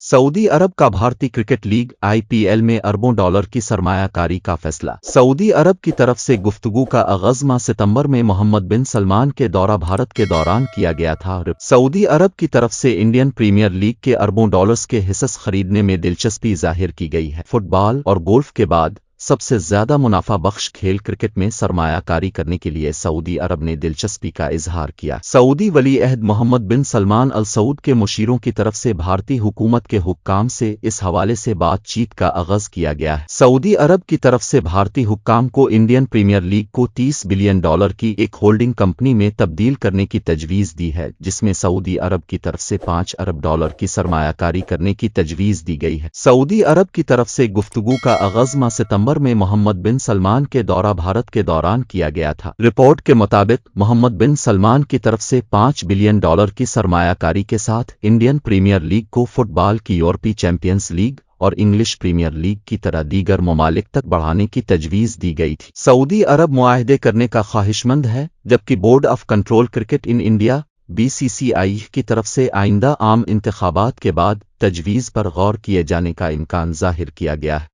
Saudi अरब का भारतीय cricket league IPL में अरबों डॉलर की सरमायाकारी का फैसला। सऊदी अरब की तरफ से गुफ्तगू का आगाज माह सितंबर में मोहम्मद बिन सलमान के दौरा भारत के दौरान किया गया था। सऊदी अरब की तरफ से इंडियन प्रीमियर लीग के अरबों डॉलर्स के हिस्स खरीदने में दिलचस्पी जाहिर की गई है। फुटबॉल और गोल्फ के बाद सबसे ज्यादा मुनाफा बख्श खेल क्रिकेट में सरमायाकारी करने के लिए सऊदी अरब ने दिलचस्पी का इजहार किया। सऊदी वली अहद मोहम्मद बिन सलमान अल सऊद के मुशीरों की तरफ से भारतीय हुकूमत के हुक्काम से इस हवाले से बातचीत का आगाज किया गया है। सऊदी अरब की तरफ से भारतीय हुक्काम को इंडियन प्रीमियर लीग को $30 बिलियन की एक होल्डिंग कंपनी में तब्दील करने की तजवीज़ दी है, जिसमें सऊदी अरब की तरफ से $5 अरब की सरमायाकारी करने की तजवीज़ दी गई है। सऊदी अरब की तरफ से गुफ्तगू का आगाज माह सितंबर में मोहम्मद बिन सलमान के दौरा भारत के दौरान किया गया था। रिपोर्ट के मुताबिक मोहम्मद बिन सलमान की तरफ से $5 बिलियन की सरमायाकारी के साथ इंडियन प्रीमियर लीग को फुटबॉल की यूरोपीय चैंपियंस लीग और इंग्लिश प्रीमियर लीग की तरह दीगर ममालिक तक बढ़ाने की तजवीज़ दी गई थी। सऊदी अरब मुआहदे करने का ख्वाहिशमंद है, जबकि board of control cricket in India BCCI की तरफ से आइंदा आम इंतखाबात के बाद तजवीज़ पर गौर किए जाने का इम्कान जाहिर किया गया है।